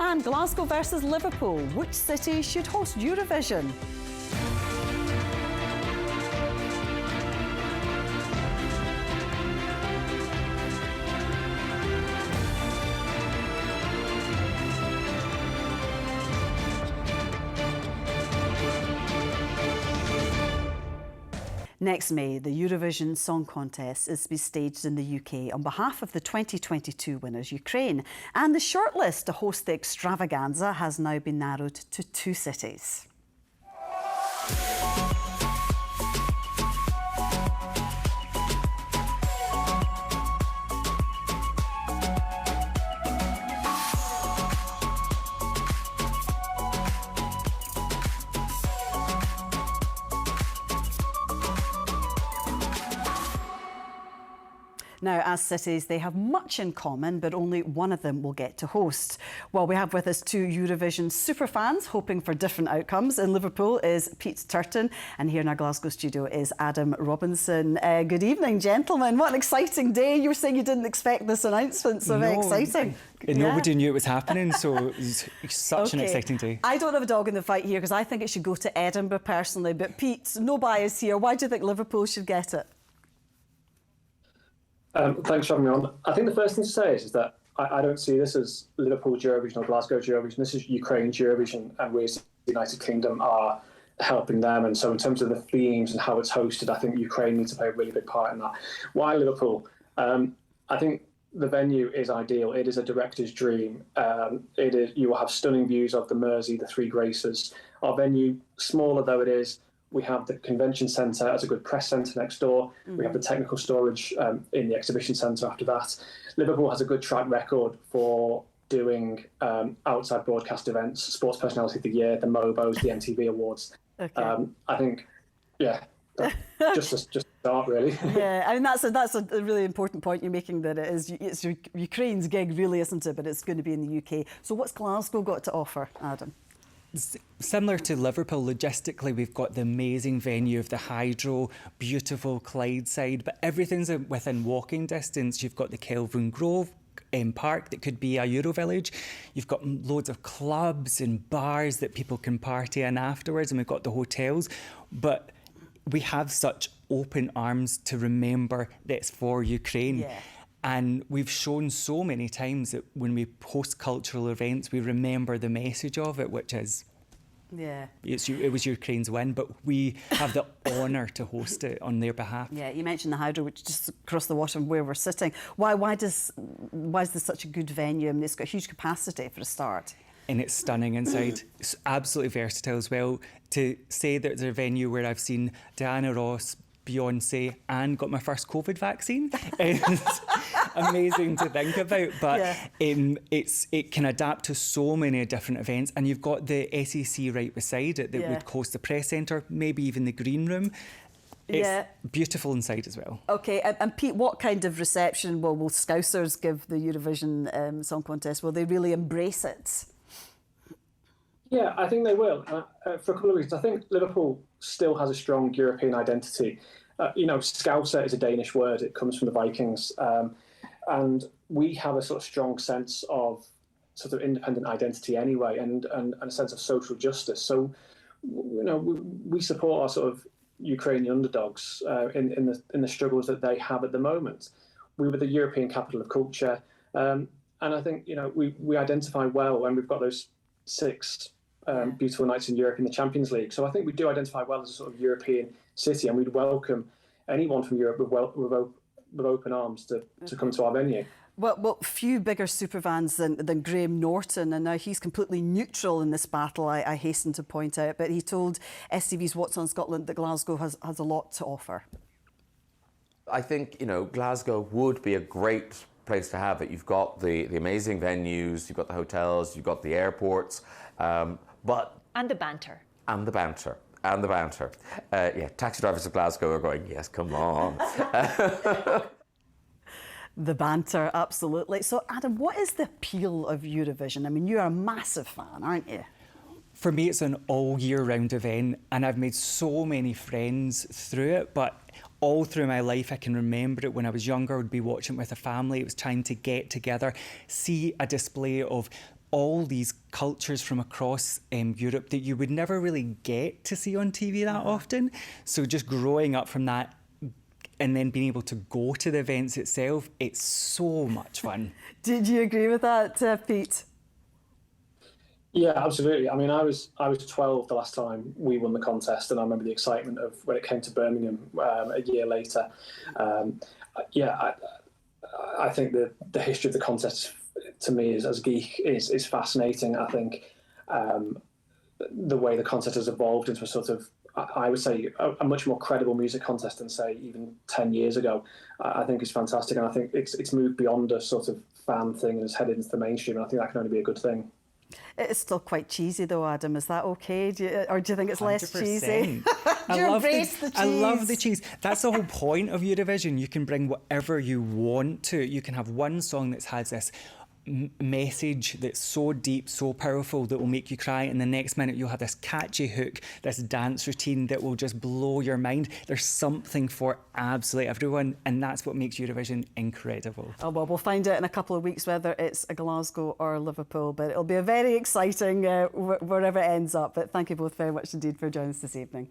And Glasgow versus Liverpool. Which city should host Eurovision? Next May, the Eurovision Song Contest is to be staged in the UK on behalf of the 2022 winners, Ukraine. And the shortlist to host the extravaganza has now been narrowed to 2 cities. Now, as cities, they have much in common, but only one of them will get to host. Well, we have with us 2 Eurovision superfans hoping for different outcomes. In Liverpool is Pete Turton, and here in our Glasgow studio is Adam Robinson. Good evening, gentlemen. What an exciting day. You were saying you didn't expect this announcement, so very exciting. Nobody knew it was happening, so it was such an exciting day. I don't have a dog in the fight here because I think it should go to Edinburgh personally, but Pete, no bias here. Why do you think Liverpool should get it? Thanks for having me on. I think the first thing to say is that I don't see this as Liverpool's Eurovision or Glasgow's Eurovision. This is Ukraine's Eurovision, and we as the United Kingdom are helping them. And so in terms of the themes and how it's hosted, I think Ukraine needs to play a really big part in that. Why Liverpool? I think the venue is ideal. It is a director's dream. You will have stunning views of the Mersey, the Three Graces. Our venue, smaller though it is, we have the convention centre as a good press centre next door. Mm-hmm. We have the technical storage in the exhibition centre after that. Liverpool has a good track record for doing outside broadcast events, Sports Personality of the Year, the Mobos, the MTV Awards. Okay. I think, just a start, really. Yeah, I mean, that's a really important point you're making, that it's Ukraine's gig, really, isn't it? But it's going to be in the UK. So what's Glasgow got to offer, Adam? Similar to Liverpool, logistically, we've got the amazing venue of the Hydro, beautiful Clydeside, but everything's within walking distance. You've got the Kelvin Grove park that could be a Eurovillage. You've got loads of clubs and bars that people can party in afterwards, and we've got the hotels. But we have such open arms to remember that it's for Ukraine. Yeah. And we've shown so many times that when we host cultural events, we remember the message of it, which is, it was Ukraine's win, but we have the honour to host it on their behalf. Yeah, you mentioned the Hydro, which is just across the water from where we're sitting. Why is this such a good venue? I mean, it's got huge capacity for a start. And it's stunning inside. It's absolutely versatile as well. To say that there's a venue where I've seen Diana Ross, Beyonce, and got my first COVID vaccine is amazing to think about. But it can adapt to so many different events, and you've got the SEC right beside it that would host the press centre, maybe even the green room. It's beautiful inside as well. OK, and Pete, what kind of reception will Scousers give the Eurovision Song Contest? Will they really embrace it? Yeah, I think they will, for a couple of reasons. I think Liverpool still has a strong European identity. Scouser is a Danish word. It comes from the Vikings. And we have a sort of strong sense of sort of independent identity anyway, and a sense of social justice. So, we support our sort of Ukrainian underdogs in the struggles that they have at the moment. We were the European capital of culture. And I think, we identify well when we've got those 6 beautiful nights in Europe in the Champions League. So I think we do identify well as a sort of European city, and we'd welcome anyone from Europe with open arms to come to our venue. Well, few bigger superfans than Graham Norton, and now he's completely neutral in this battle, I hasten to point out. But he told STV's What's on Scotland that Glasgow has a lot to offer. I think, Glasgow would be a great place to have it. You've got the amazing venues, you've got the hotels, you've got the airports, and the banter. And the banter. And the banter. Taxi drivers of Glasgow are going, yes, come on. The banter, absolutely. So, Adam, what is the appeal of Eurovision? I mean, you're a massive fan, aren't you? For me, it's an all-year-round event, and I've made so many friends through it, but all through my life, I can remember it when I was younger. I would be watching with a family. It was time to get together, see a display of all these cultures from across Europe that you would never really get to see on TV that often. So just growing up from that and then being able to go to the events itself, it's so much fun. Did you agree with that, Pete? Yeah, absolutely. I mean, I was 12 the last time we won the contest, and I remember the excitement of when it came to Birmingham a year later. I think the history of the contest, to me, as a geek, is fascinating. I think the way the contest has evolved into a sort of, I would say, a much more credible music contest than, say, even 10 years ago, I think is fantastic. And I think it's moved beyond a sort of fan thing and has headed into the mainstream. And I think that can only be a good thing. It's still quite cheesy though, Adam. Is that okay? Or do you think it's less 100%. cheesy? I love the cheese. That's the whole point of Eurovision. You can bring whatever you want to. You can have one song that has this message that's so deep, so powerful that will make you cry, and the next minute you'll have this catchy hook, this dance routine that will just blow your mind. There's something for absolutely everyone, and that's what makes Eurovision incredible. Oh, well, we'll find out in a couple of weeks whether it's a Glasgow or Liverpool, but it'll be a very exciting wherever it ends up. But thank you both very much indeed for joining us this evening.